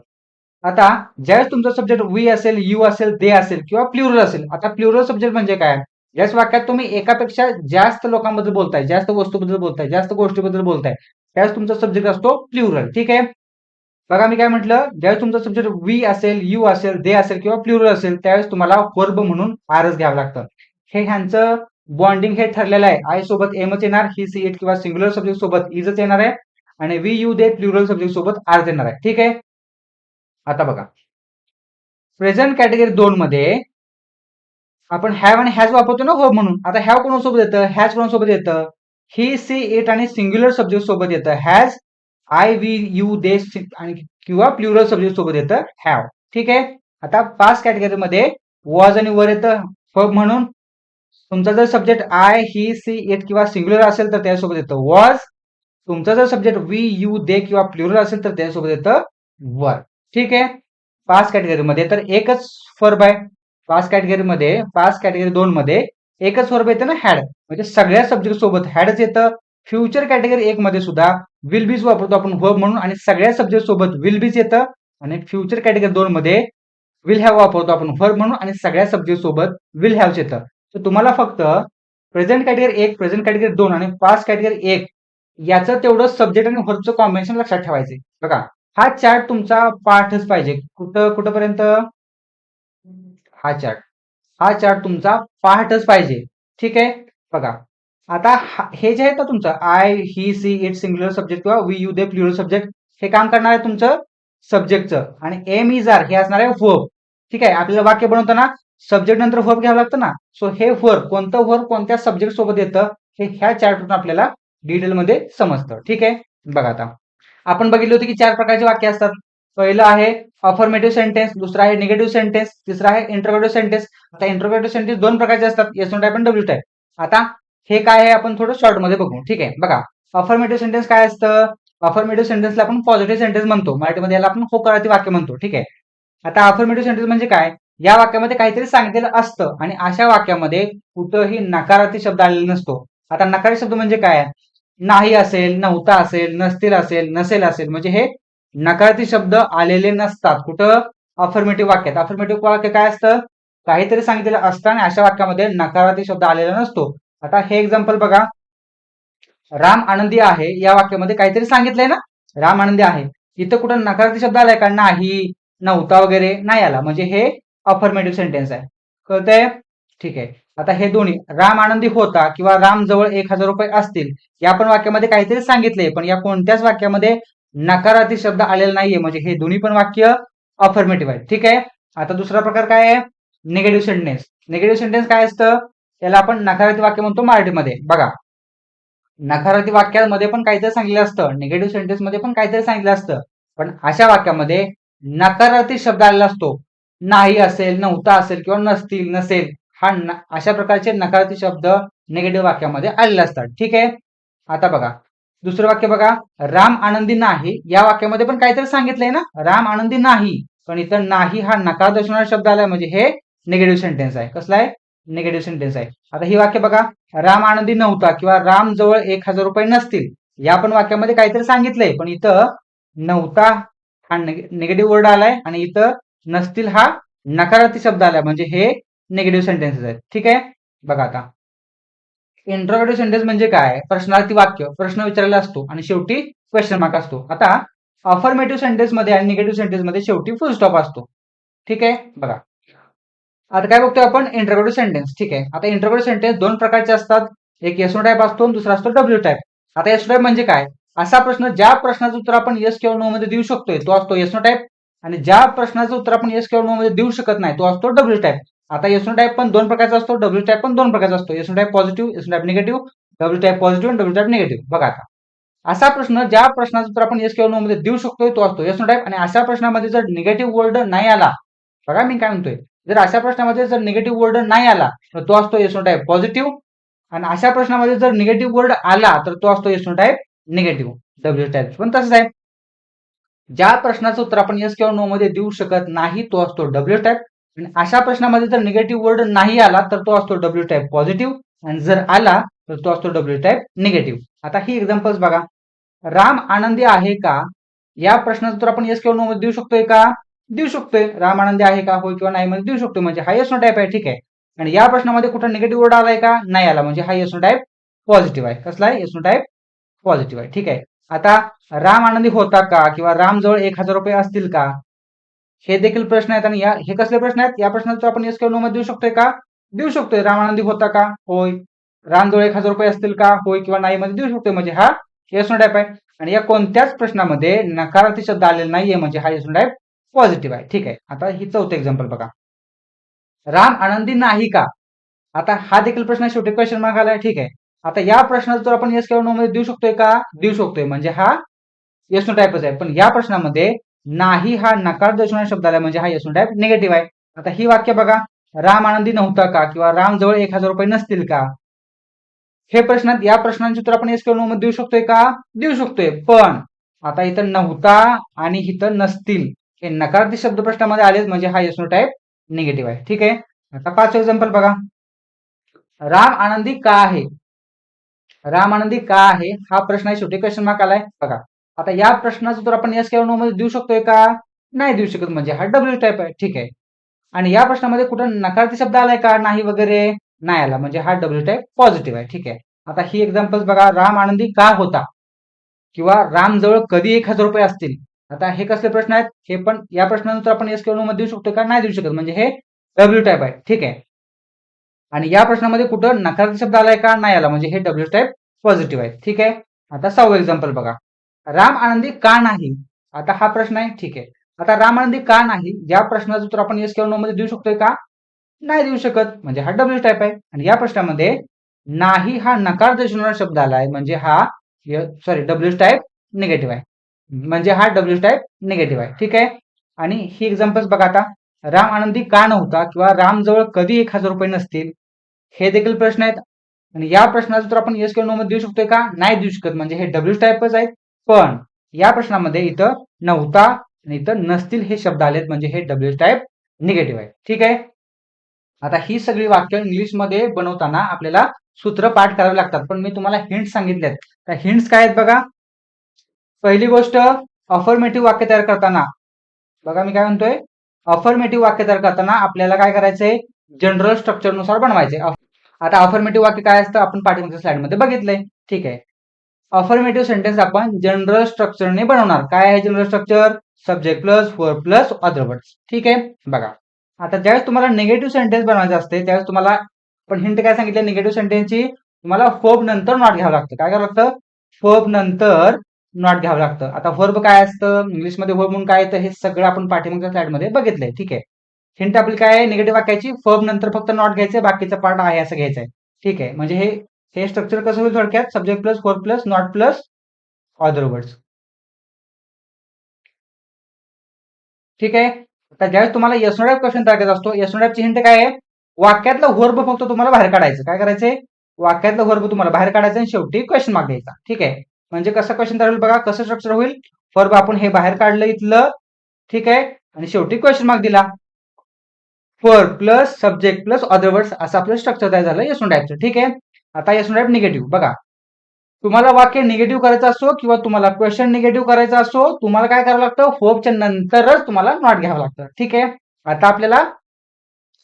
आता ज्यावेळेस तुमचा सब्जेक्ट वी असेल, यू असेल, दे असेल किंवा प्लुरल असेल. आता प्लुरल सब्जेक्ट म्हणजे काय? ज्याच वाक्यात तुम्ही एकापेक्षा जास्त लोकांबद्दल बोलताय, जास्त वस्तूबद्दल बोलताय, जास्त गोष्टीबद्दल बोलताय त्यावेळेस तुमचा सब्जेक्ट असतो प्लुरल. ठीक आहे. बघा मी काय म्हटलं? ज्यावेळेस तुमचा सब्जेक्ट वी असेल, यू असेल, दे असेल किंवा प्लुरल असेल त्यावेळेस तुम्हाला वर्ब म्हणून आरच घ्यावं लागतं. हे ह्यांचं बॉन्डिंग हे ठरलेलं आहे. आय सोबत एमच येणार, ही, सी, इट किंवा सिंग्युलर सब्जेक्ट सोबत इजच येणार आहे आणि we, you, they plural subject सोबत आर येणार आहे. ठीक आहे. आता बघा प्रेझेंट कॅटेगरी 2 मध्ये आपण हॅव आणि हॅज वापरतो ना वर्ब म्हणून. आता हॅव कोणासोबत येतं? हॅज कोणासोबत येतं? ही, सी, इट आणि सिंग्युलर सब्जेक्ट सोबत येतं हॅज. आय, वी, यू, दे आणि किंवा प्लुरल सब्जेक्ट सोबत येतं हॅव. ठीक आहे. आता पास्ट कॅटेगरी मध्ये वॉज आणि वर येतं वर्ब म्हणून. तुमचा जर subject I, he, she, it किंवा सिंग्युलर असेल तर त्यासोबत येतं वॉज. तुमचा जर सब्जेक्ट वी, यू, दे किंवा प्लुरल असेल तर त्यासोबत येतं वर. ठीक आहे. पास्ट कॅटेगरी मध्ये तर एकच वर्ब आहे. पास्ट कॅटेगरी 2 मध्ये एकच वर्ब येतं ना हॅड, म्हणजे सगळ्या सब्जेक्ट सोबत हॅडच येतं. फ्युचर कॅटेगरी 1 मध्ये सुद्धा विल बीज वापरतो आपण वर्ब म्हणून आणि सगळ्या सब्जेक्ट सोबत विल बीज येतं आणि फ्युचर कॅटेगरी 2 मध्ये विल हॅव वापरतो आपण वर्ब म्हणून आणि सगळ्या सब्जेक्ट सोबत विल हॅव्ह येतं. तर तुम्हाला फक्त प्रेझेंट कॅटेगरी 1, प्रेझेंट कॅटेगरी 2 आणि पास्ट कॅटेगरी 1 याचं तेवढं सब्जेक्ट आणि वर्बचं कॉम्बिनेशन लक्षात ठेवायचे. बघा हा चार्ट तुमचा पाठच पाहिजे. कुठपर्यंत? हा चार्ट तुमचा पाठच पाहिजे. ठीक आहे. बघा आता हे जे आहे ना तुमचं I, he, she, it singular subject किंवा we, you, they plural subject हे काम करणार आहे तुमचं सब्जेक्टचं आणि एम, इज, आर हे असणार आहे वर्ब. ठीक आहे. आपल्याला वाक्य बनवताना सब्जेक्ट नंतर व्हर्ब घ्यावं लागतं ना. सो हे व्हर्ब कोणतं व्हर्ब कोणत्या सब्जेक्ट सोबत येतं हे ह्या चार्टवरून आपल्याला डिटेलमध्ये समजतं. ठीक आहे. बघा आता आपण बघितलं होतं की 4 प्रकारचे वाक्य असतात. पहिलं आहे अफर्मेटिव्ह सेंटेन्स, दुसरा आहे निगेटिव्ह सेंटेन्स, तिसरा आहे इंटरोगेटिव्ह सेंटेन्स. आता इंटरोगेटिव्ह सेंटेन्स 2 प्रकारचे असतात, येस नो टाइप आणि डब्ल्यू टाइप. आता हे काय आहे आपण थोडं शॉर्ट मध्ये बघू. ठीक आहे. बघा अफर्मेटिव्ह सेंटेन्स काय असतं? अफर्मेटिव्ह सेंटेन्सला आपण पॉझिटिव्ह सेंटेन्स म्हणतो. मराठीमध्ये याला आपण होकारार्थी वाक्य म्हणतो. ठीक आहे. आता अफर्मेटिव्ह सेंटेन्स म्हणजे काय? या वाक्यामध्ये काहीतरी सांगितलेलं असतं आणि अशा वाक्यामध्ये कुठंही नकारार्थी शब्द आलेला नसतो. आता नकारार्थी शब्द म्हणजे काय? नाही असेल, नव्हता असेल, नसतील असेल, नसेल असेल, म्हणजे हे नकारार्थी शब्द आलेले नसतात. कुठं? अफर्मेटिव्ह वाक्यात. अफर्मेटिव्ह वाक्य काय असतं? काहीतरी सांगितलेलं असतं आणि अशा वाक्यामध्ये नकारार्थी शब्द आलेला नसतो. आता हे एक्झाम्पल बघा. राम आनंदी आहे या वाक्यामध्ये काहीतरी सांगितलंय ना, राम आनंदी आहे. इथं कुठं नकारार्थी शब्द आलाय का? नाही, नव्हता वगैरे नाही आला, म्हणजे हे अफर्मेटिव्ह सेंटेन्स आहे. कळतंय? ठीक आहे. आता हे दोन्ही राम आनंदी होता किंवा राम जवळ 1,000 रुपये असतील या पण वाक्यामध्ये काहीतरी सांगितले, पण या कोणत्याच वाक्यामध्ये नकारार्थी शब्द आलेला नाहीये, म्हणजे हे दोन्ही पण वाक्य अफर्मेटिव्ह आहे. ठीक आहे. आता दुसरा प्रकार काय आहे? Negative sentence. निगेटिव्ह सेंटेन्स काय असतं? त्याला आपण नकारार्थी वाक्य म्हणतो मराठीमध्ये. बघा नकारार्थी वाक्यामध्ये पण काहीतरी सांगितलं असतं, निगेटिव्ह सेंटेन्स मध्ये पण काहीतरी सांगितलं असतं, पण अशा वाक्यामध्ये नकारार्थी शब्द आलेला असतो. नाही असेल, नव्हता असेल किंवा नसतील, नसेल, हा अशा प्रकारचे नकारार्थी शब्द निगेटिव्ह वाक्यामध्ये आलेले असतात. ठीक आहे. आता बघा दुसरं वाक्य बघा. राम आनंदी नाही या वाक्यामध्ये पण काहीतरी सांगितलंय ना, राम आनंदी नाही, पण इथं नाही हा नकार दर्शवणारा शब्द आलाय, म्हणजे हे निगेटिव्ह सेंटेन्स आहे. कसला आहे? निगेटिव्ह सेंटेन्स आहे. आता ही वाक्य बघा. राम आनंदी नव्हता किंवा राम जवळ 1,000 रुपये नसतील या पण वाक्यामध्ये काहीतरी सांगितलंय, पण इथं नव्हता हा निगेटिव्ह वर्ड आलाय आणि इथं नसतील हा नकारार्थी शब्द आलाय, म्हणजे हे निगेटिव्ह सेंटेन्सेस आहेत. ठीक आहे. बघा आता इंट्रोगेटिव्ह सेंटेन्स म्हणजे काय? प्रश्नार्थी वाक्य, प्रश्न विचारलेला असतो आणि शेवटी क्वेश्चन मार्क असतो. आता अफर्मेटिव्ह सेंटेन्स मध्ये आणि निगेटिव्ह सेंटेन्स मध्ये शेवटी फुल स्टॉप असतो. ठीक आहे. बघा आता काय बघतोय आपण? Interrogative sentence. ठीक आहे. आता इंट्रोगेटिव्ह सेंटेन्स 2 प्रकारचे असतात, एक येस नो टाइप असतो आणि दुसरा असतो डब्ल्यू टाइप. आता येस नो टाइप म्हणजे काय? असा प्रश्न ज्या प्रश्नाचं उत्तर आपण येस किंवा नो मध्ये देऊ शकतोय तो असतो येस नो टाइप, आणि ज्या प्रश्नाचं उत्तर आपण येस किंवा नो मध्ये देऊ शकत नाही तो असतो डब्ल्यू टाइप. आता येस नो टाइप पण 2 प्रकारचा असतो, डब्ल्यू टाइप पण 2 प्रकारचा असतो. Yes no type positive, yes no type negative, W type positive आणि डब्ल्यू टाइप निगेटिव्ह. बघा आता असा प्रश्न ज्या प्रश्नाचं उत्तर आपण येस किंवा नो मध्ये देऊ शकतोय तो असतो येस नो टाइप, आणि अशा प्रश्नामध्ये जर निगेटिव्ह वर्ड नाही आला, बघा मी काय म्हणतोय, जर अशा प्रश्नामध्ये जर निगेटिव्ह वर्ड नाही आला तर तो असतो येस नो टाइप पॉझिटिव्ह, आणि अशा प्रश्नामध्ये जर निगेटिव्ह वर्ड आला तर तो असतो yes no type negative. W type पण तसंच आहे. ज्या प्रश्नाचं उत्तर आपण येस किंवा नो मध्ये देऊ शकत नाही तो असतो डब्ल्यू टाइप, आणि अशा प्रश्नामध्ये जर निगेटिव्ह वर्ड नाही आला तर तो असतो डब्ल्यू टाइप पॉझिटिव्ह, आणि जर आला तर तो असतो डब्ल्यू टाइप निगेटिव्ह. आता ही एक्झाम्पल्स बघा. राम आनंदी आहे का या प्रश्नाचं उत्तर आपण येस किंवा नो मध्ये देऊ शकतोय का? देऊ शकतोय. राम आनंदी आहे का? होय किंवा नाही मध्ये देऊ शकतोय, म्हणजे हा येस नो टाइप आहे. ठीक आहे. आणि या प्रश्नामध्ये कुठं निगेटिव्ह वर्ड आलाय का? नाही आला, म्हणजे हा येस नो टाइप पॉझिटिव्ह आहे. कसला आहे? येस नो टाइप पॉझिटिव्ह आहे. ठीक आहे. आता राम आनंदी होता का किंवा राम जवळ 1,000 रुपये असतील का, हे देखील प्रश्न आहेत, आणि हे कसले प्रश्न आहेत? या प्रश्नाचं आपण येस किंवा नो मध्ये देऊ शकतोय का? देऊ शकतोय. राम आनंदी होता का? होय. राम जवळ 1,000 रुपये असतील का? होय किंवा नाही मध्ये देऊ शकतोय, म्हणजे हा येस नो टाइप आहे. आणि या कोणत्याच प्रश्नामध्ये नकारार्थी शब्द आलेला नाहीये, म्हणजे हा येस नो टाइप पॉझिटिव्ह आहे. ठीक आहे. आता ही चौथं एक्झाम्पल बघा. राम आनंदी नाही का? आता हा देखील प्रश्न शेवटी क्वेश्चन मार्क आलाय. ठीक आहे. आता या प्रश्नाचं उत्तर आपण येस किंवा नो मध्ये देऊ शकतोय का? देऊ शकतोय, म्हणजे हा येस नो टाइपच आहे. पण या प्रश्नामध्ये नाही हा नकार दर्शवणारा शब्द आला, म्हणजे हा येस नो टाइप निगेटिव्ह आहे. आता ही वाक्य बघा. राम आनंदी नव्हता का किंवा राम जवळ 1,000 रुपये नसतील का, हे प्रश्नात या प्रश्नांचे उत्तर आपण येस किंवा नो मध्ये देऊ शकतोय का? देऊ शकतोय. पण आता इथं नव्हता आणि इथं नसतील हे नकारार्थी शब्द प्रश्नामध्ये आलेच, म्हणजे हा येस नो टाइप निगेटिव्ह आहे. ठीक आहे. आता 5 एक्झाम्पल बघा. राम आनंदी का आहे? राम आनंदी का आहे हा प्रश्न आहे, शेवटी क्वेश्चन मार्क आलाय. बघा आता या प्रश्नाचं उत्तर आपण येस किंवा नो मध्ये देऊ शकतोय का? नाही देऊ शकत, म्हणजे हा डब्ल्यू टाइप आहे. ठीक आहे. आणि या प्रश्नामध्ये कुठं नकारार्थी शब्द आलाय का? नाही वगैरे नाही आला, म्हणजे हा डब्ल्यू टाइप पॉझिटिव्ह आहे. ठीक आहे. आता ही एक्झाम्पल्स बघा. राम आनंदी का होता किंवा राम जवळ कधी 1,000 रुपये असतील. आता हे कसले प्रश्न आहेत? हे पण या प्रश्नानंतर आपण येस किंवा नो मध्ये देऊ शकतो का? नाही देऊ शकत, म्हणजे हे डब्ल्यू टाइप आहे. ठीक आहे. आणि या प्रश्नामध्ये कुठं नकारार्थी शब्द आलाय का? नाही आला, म्हणजे हे डब्ल्यू टाइप पॉझिटिव्ह आहे. ठीक आहे. आता 6वं एक्झाम्पल बघा. राम आनंदी का नाही? आता हा प्रश्न आहे. ठीक आहे. आता राम आनंदी का नाही या प्रश्नाचं उत्तर आपण येस किंवा नो मध्ये देऊ शकतोय का? नाही देऊ शकत, म्हणजे हा डब्ल्यू टाईप आहे. आणि या प्रश्नामध्ये नाही हा नकार दर्शवणारा शब्द आलाय, म्हणजे हा सॉरी डब्ल्यू टाईप निगेटिव्ह आहे, म्हणजे हा डब्ल्यू टाईप निगेटिव्ह आहे. ठीक आहे. आणि ही एक्झाम्पल्स बघा आता, राम आनंदी का नव्हता किंवा राम जवळ कधी 1,000 रुपये नसतील, हे देखील प्रश्न आहेत. आणि या प्रश्नाचं उत्तर आपण येस किंवा नो मध्ये देऊ शकतोय का? नाही देऊ शकत, म्हणजे हे डब्ल्यू टाईपच आहेत. पण या प्रश्नामध्ये इथं नव्हता आणि इथं नसतील हे शब्द आलेत, म्हणजे हे डब्ल्यू टाईप निगेटिव्ह आहे. ठीक आहे. आता ही सगळी वाक्य इंग्लिशमध्ये बनवताना आपल्याला सूत्र पाठ करावे लागतात, पण मी तुम्हाला हिंट्स सांगितलेत. त्या हिंट्स काय आहेत बघा. पहिली गोष्ट, अफर्मेटिव्ह वाक्य तयार करताना बघा मी काय म्हणतोय, अफर्मेटिव्ह वाक्य तयार करताना आपल्याला काय करायचंय, जनरल स्ट्रक्चर नुसार बनवायचे. आता अफर्मेटिव्ह वाक्य काय असतं आपण पाठीमागच्या स्लाइडमध्ये बघितलंय. ठीक आहे. अफर्मेटिव्ह सेंटेन्स आपण जनरल स्ट्रक्चरने बनवणार. काय आहे general structure? Subject plus verb plus other words. ठीक आहे. बघा आता ज्यावेळेस तुम्हाला निगेटिव्ह सेंटेन्स बनवायचं असते त्यावेळेस तुम्हाला पण हिंट काय सांगितलं, निगेटिव्ह सेंटेन्सची तुम्हाला वर्ब नंतर नॉट घ्यावं लागतं. काय करावं लागतं? वर्ब नंतर नॉट घ्यावं लागतं. आता वर्ब काय असतं इंग्लिशमध्ये, वर्ब म्हणून काय येतं हे सगळं आपण पाठीमागच्या स्लाइडमध्ये बघितलंय. ठीक आहे. हिंट आपली काय आहे, निगेटिव्ह वाक्याची वर्ब नंतर फक्त नॉट घ्यायचंय, बाकीचा पार्ट आहे असं घ्यायचंय. ठीक आहे. म्हणजे हे स्ट्रक्चर कसं होईल थोडक्यात, subject plus verb plus not plus other words. ठीक आहे. आता ज्यावेळेस तुम्हाला येस नो टाईप क्वेश्चन तयार करायचा असतो, येस नो टाईपची हिंट काय आहे, वाक्यातलं वर्ब फक्त तुम्हाला बाहेर काढायचं. काय करायचंय, वाक्यातलं वर्ब तुम्हाला बाहेर काढायचं आणि शेवटी क्वेश्चन मार्क द्यायचा. ठीक आहे. म्हणजे कसं क्वेश्चन तयार होईल बघा, कसं स्ट्रक्चर होईल, वर्ब आपण हे बाहेर काढलं इथलं. ठीक आहे. आणि शेवटी क्वेश्चन मार्क दिला. Verb plus subject plus other words असं आपलं स्ट्रक्चर तयार झालं येस नो टाईपचं. ठीक आहे. आता येस नो टाईप निगेटिव्ह बघा, तुम्हाला वाक्य निगेटिव्ह करायचं असो किंवा तुम्हाला क्वेश्चन निगेटिव्ह करायचा असो, तुम्हाला काय करावं लागतं, होपच्या नंतरच तुम्हाला नॉट घ्यावं लागतं. ठीक आहे. आता आपल्याला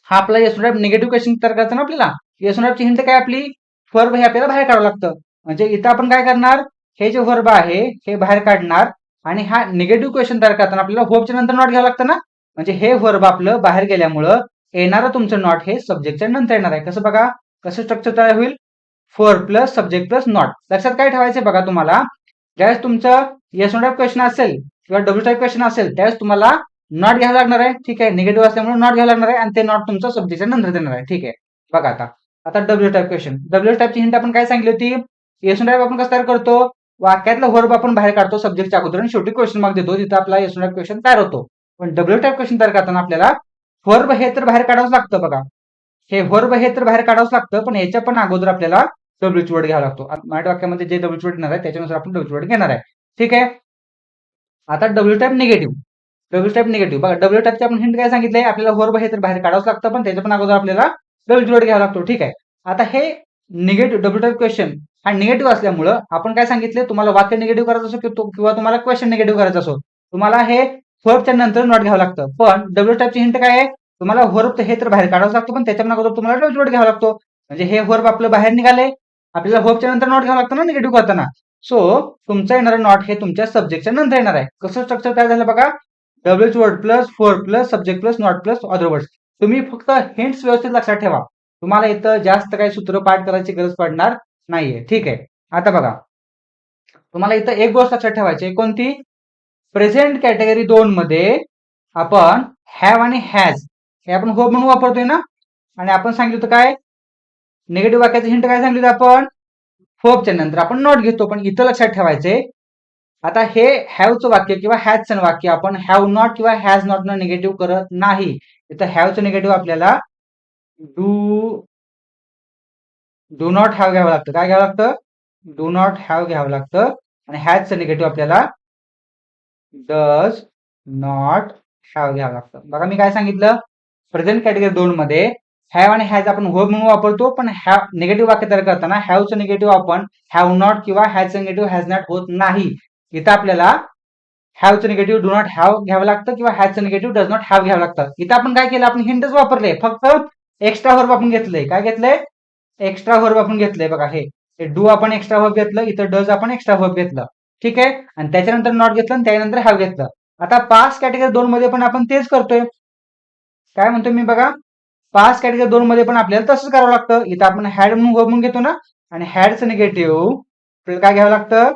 हा आपला yes no type negative question तयार करायचा ना, आपल्याला येस नो टाईपची हिंट काय आपली, वर्ब हे आपल्याला बाहेर काढावं लागतं. म्हणजे इथं आपण काय करणार, हे जे वर्ब आहे हे बाहेर काढणार आणि हा निगेटिव्ह क्वेश्चन तयार करताना आपल्याला होपच्या नंतर नॉट घ्यावं लागतं ना, म्हणजे हे वर्ब आपलं बाहेर गेल्यामुळं येणारं तुमचं नॉट हे सब्जेक्टच्या नंतर येणार आहे. कसं बघा, कसं स्ट्रक्चर तयार होईल, verb plus subject plus not. लक्षात काय ठेवायचं बघा, तुम्हाला ज्यावेळेस तुमचं येस नो टाईप क्वेश्चन असेल किंवा डब्ल्यू टाईप क्वेश्चन असेल त्यावेळेस तुम्हाला नॉट घ्यावं लागणार आहे. ठीक आहे. निगेटिव्ह असल्यामुळे नॉट घ्यावं लागणार आहे आणि ते नॉट तुमचं सब्जेक्टच्या नंतर देणार आहे. ठीक आहे. बघा आता आता डब्ल्यू टाईप क्वेश्चन, डब्ल्यू टाईपची हिंट आपण काय सांगितली होती, येस नो टाईप आपण कसं तयार करतो, वाक्यातलं वर्ब आपण बाहेर काढतो सब्जेक्टच्या अगोदर आणि शेवटी क्वेश्चन मार्क देतो, तिथं आपला येस नो टाईप क्वेश्चन तयार होतो. पण डब्ल्यू टाईप क्वेश्चन तयार करताना आपल्याला वर्ब हे तर बाहेर काढावंच लागतं. बघा हे वर्ब हे तर बाहेर काढावंच लागतं, पण याच्या पण अगोदर आपल्याला डब्ल्यूच वर्ड घ्यावा लागतो. मराठी वाक्यामध्ये जे डब्ल्यूच वर्ड येणार आहे त्याच्यानुसार आपण डब्ल्यूच वर्ड घेणार आहे. ठीक आहे. आता W type negative, W type negative बघा, डब्ल्यू टाईपची आपण हिंट काय सांगितलंय, आपल्याला वर्ब हे तर बाहेर काढावंच लागतं, पण त्याच्या पण अगोदर आपल्याला डब्ल्यूच वर्ड घ्यावा लागतो. ठीक आहे. आता हे निगेटिव्ह डब्ल्यू टाईप क्वेश्चन हा निगेटिव्ह असल्यामुळं आपण काय सांगितले, तुम्हाला वाक्य निगेटिव्ह करायचं असो किंवा तुम्हाला क्वेश्चन निगेटिव्ह करायचं असो, तुम्हाला हे वर्बच्या नंतर नॉट घ्यावं लागतं. पण डब्ल्यू टाईपची हिंट काय आहे, तुम्हाला वर्ब हे तर बाहेर काढावंच लागतं, पण त्याच्या पण अगोदर तुम्हाला डब्ल्यूच वर्ड घ्यावा लागतो. म्हणजे हे वर्ब आपलं बाहेर निघाले, आपल्याला वर्बच्या नंतर नॉट घ्यावं लागतं ना निगेटिव्ह करताना. सो तुमचं येणारं नॉट हे तुमच्या सब्जेक्टच्या नंतर येणार आहे. कसं स्ट्रक्चर तयार झालं बघा, डब्ल्यूच word plus verb plus subject plus not plus other words. तुम्ही फक्त हिंट्स व्यवस्थित लक्षात ठेवा, तुम्हाला इथं जास्त काही सूत्र पाठ करायची गरज पडणार नाहीये. ठीक आहे. आता बघा, तुम्हाला इथं एक गोष्ट लक्षात ठेवायची आहे, कोणती, प्रेझेंट कॅटेगरी 2 मध्ये आपण हॅव आणि हॅज हे आपण वर्ब म्हणून वापरतोय ना, आणि आपण सांगितलं होतं काय, निगेटिव्ह वाक्याचं हिंट काय सांगितलं आपण, वर्बच्या नंतर आपण नॉट घेतो. पण इथं लक्षात ठेवायचंय, आता हे हॅवचं वाक्य किंवा हॅजचं वाक्य आपण हॅव नॉट किंवा हॅज नॉट न निगेटिव्ह करत नाही. इथं हॅवचं निगेटिव्ह आपल्याला डू नॉट हॅव घ्यावं लागतं. काय घ्यावं लागतं, डू नॉट हॅव घ्यावं लागतं. आणि हॅजचं निगेटिव्ह आपल्याला डज नॉट हॅव घ्यावं लागतं. बघा मी काय सांगितलं, प्रेझेंट कॅटेगरी 2 मध्ये हॅव आणि हॅज आपण वर्ब म्हणून वापरतो, पण हॅव निगेटिव्ह वाक्य तयार करताना हॅवचं निगेटिव्ह आपण हॅव नॉट किंवा हॅजचं निगेटिव्ह हॅज नॉट होत नाही. इथं आपल्याला हॅवचं निगेटिव्ह डू नॉट हॅव घ्यावं लागतं किंवा हॅजचं निगेटिव्ह डज नॉट हॅव घ्यावं लागतं. इथं आपण काय केलं, आपण हिंटच वापरले, फक्त एक्स्ट्रा वर्ब आपण घेतलंय. काय घेतलंय, एक्स्ट्रा वर्ब आपण घेतलंय. बघा हे डू आपण एक्स्ट्रा वर्ब घेतलं, इथं डज आपण एक्स्ट्रा वर्ब घेतलं. ठीक आहे. आणि त्याच्यानंतर नॉट घेतलं आणि त्यानंतर हॅव घेतलं. आता पास्ट कॅटेगरी 2 मध्ये पण आपण तेच करतोय. काय म्हणतोय मी बघा, पास्ट कॅटेगरी 2 मध्ये पण आपल्याला तसंच करावं लागतं. इथं आपण हॅड म्हणून वर्ब म्हणून घेतो ना, आणि हॅडचं निगेटिव्ह काय घ्यावं लागतं,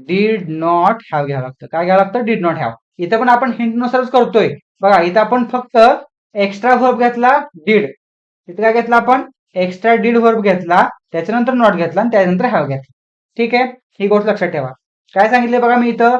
डीड नॉट हॅव घ्यावं लागतं. काय घ्यावं लागतं? Did not have. इथं पण आपण हिंट नुसारच करतोय. बघा इथं आपण फक्त एक्स्ट्रा व्हर्ब घेतला डीड. इथं काय घेतला आपण? एक्स्ट्रा डीड व्हर्ब घेतला, त्याच्यानंतर नॉट घेतला आणि त्यानंतर हॅव घेतला. ठीक आहे, ही गोष्ट लक्षात ठेवा. काय सांगितले बघा मी इथं?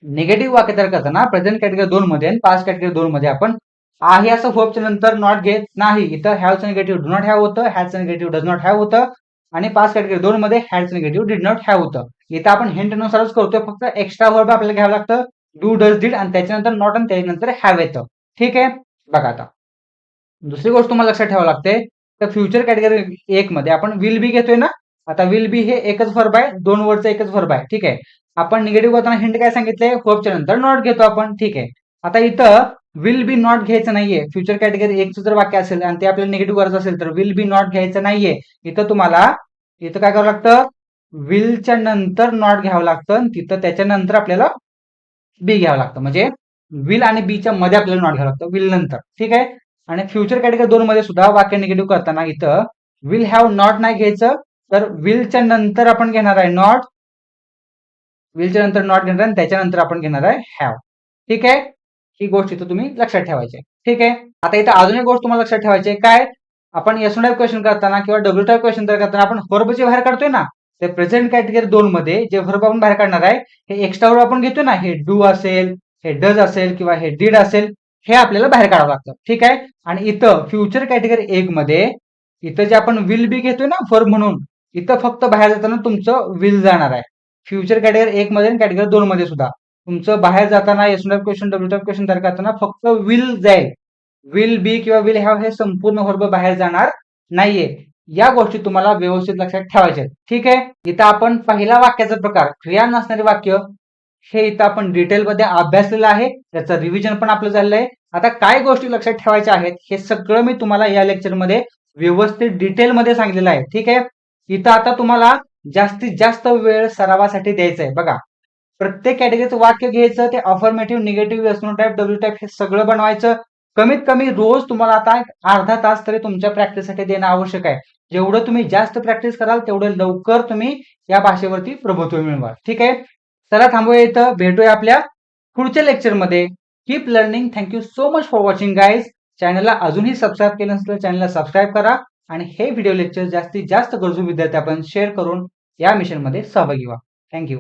निगेटिव्ह वाक्य तयार करताना प्रेझेंट कॅटेगरी 2 मध्ये आणि पास्ट कॅटेगरी 2 मध्ये आपण आहे असं व्हर्बच्या नंतर नॉट घेत नाही. इथं हॅवचं निगेटिव्ह डू नॉट हॅव होतं, हॅजचं निगेटिव्ह डज नॉट हॅव होतं आणि पास्ट कॅटेगरी 2 मध्ये हॅडचं निगेटिव्ह डिड नॉट हॅव होतं. इथं आपण हिंट नुसारच करतोय, फक्त एक्स्ट्रा व्हर्ब आपल्याला घ्यावं लागतं, डू डज डिड आणि त्याच्यानंतर नॉट आणि त्याच्यानंतर हॅव येतं. ठीक आहे, बघा आता दुसरी गोष्ट तुम्हाला लक्षात ठेवावं लागते, तर फ्युचर कॅटेगरी 1 मध्ये आपण विल बी घेतोय ना. आता विल बी हे एकच व्हर्ब आहे, 2 वर्डचा एकच व्हर्ब आहे. ठीक आहे, आपण निगेटिव्ह करताना हिंट काय सांगितलंय? व्हर्बच्या नंतर नॉट घेतो आपण. ठीक आहे, आता इथं विल बी नॉट घ्यायचं नाहीये. फ्युचर कॅटेगरी 1चं जर वाक्य असेल आणि ते आपल्याला निगेटिव्ह करायचं असेल तर विल बी नॉट घ्यायचं नाहीये. इथं तुम्हाला इथं काय करावं लागतं? विलच्या नंतर नॉट घ्यावं लागतं आणि तिथं त्याच्यानंतर आपल्याला बी घ्यावं लागतं. म्हणजे विल आणि बीच्या मध्ये आपल्याला नॉट घ्यावं लागतं विल नंतर. ठीक आहे, आणि फ्युचर कॅटेगरी 2 मध्ये सुद्धा वाक्य निगेटिव्ह करताना इथं विल हॅव नॉट नाही घ्यायचं, तर विलच्या नंतर आपण घेणार आहे नॉट, विलच्या नंतर नॉट घेणार आणि त्याच्यानंतर आपण घेणार आहे हॅव. ठीक आहे, ही गोष्ट इथं तुम्ही लक्षात ठेवायची आहे. ठीक आहे, आता इथं अजून एक गोष्ट तुम्हाला लक्षात ठेवायची आहे. काय? आपण एस टाईप क्वेश्चन करताना किंवा डब्ल्यू टाईप क्वेश्चन करताना आपण व्हर्ब जे बाहेर काढतोय ना, ते प्रेझेंट कॅटेगरी 2 मध्ये जे व्हर्ब आपण बाहेर काढणार आहे, हे एक्स्ट्रा व्हर्ब आपण घेतोय ना, हे डू असेल, हे डज असेल किंवा हे डीड असेल, हे आपल्याला बाहेर काढावं लागतं. ठीक आहे, आणि इथं फ्युचर कॅटेगरी 1 मध्ये इथं जे आपण विल बी घेतोय ना व्हर्ब म्हणून, इथं फक्त बाहेर जाताना तुमचं विल जाणार आहे. फ्युचर कॅटेगरी 1 मध्ये आणि कॅटेगरी 2 मध्ये सुद्धा तुमचं बाहेर जाताना S type question W type question तयार करताना फक्त विल जाईल. विल बी किंवा विल हॅव हे संपूर्ण व्हर्ब बाहेर जाणार नाहीये. या गोष्टी तुम्हाला व्यवस्थित लक्षात ठेवायच्या आहेत. ठीक आहे, इथं आपण पहिला वाक्याचा प्रकार क्रिया नसणारे वाक्य हे इथं आपण डिटेलमध्ये अभ्यासलेलं आहे. त्याचं रिव्हिजन पण आपलं झालेलं आहे. आता काय गोष्टी लक्षात ठेवायच्या आहेत हे सगळं मी तुम्हाला या लेक्चरमध्ये व्यवस्थित डिटेलमध्ये सांगितलेलं आहे. ठीक आहे, इथं आता तुम्हाला जास्तीत जास्त वेळ सरावासाठी द्यायचा आहे. बघा, प्रत्येक कॅटेगरीचं वाक्य घ्यायचं, ते affirmative, negative, S type, W type हे सगळं बनवायचं. कमीत कमी रोज तुम्हाला आता अर्धा तास तरी तुमच्या प्रॅक्टिससाठी देणं आवश्यक आहे. जेवढं तुम्ही जास्त प्रॅक्टिस कराल तेवढं लवकर तुम्ही या भाषेवरती प्रभुत्व मिळवाल. ठीक आहे, चला थांबूया इथं, भेटूया आपल्या पुढच्या लेक्चरमध्ये. Keep learning. Thank you so much for watching guys. चॅनलला अजूनही सबस्क्राईब केलं नसलं चॅनलला सबस्क्राईब करा आणि हे व्हिडिओ लेक्चर जास्तीत जास्त गरजू विद्यार्थ्यांपर्यंत शेअर करून या मिशनमध्ये सहभागी व्हा. थँक्यू.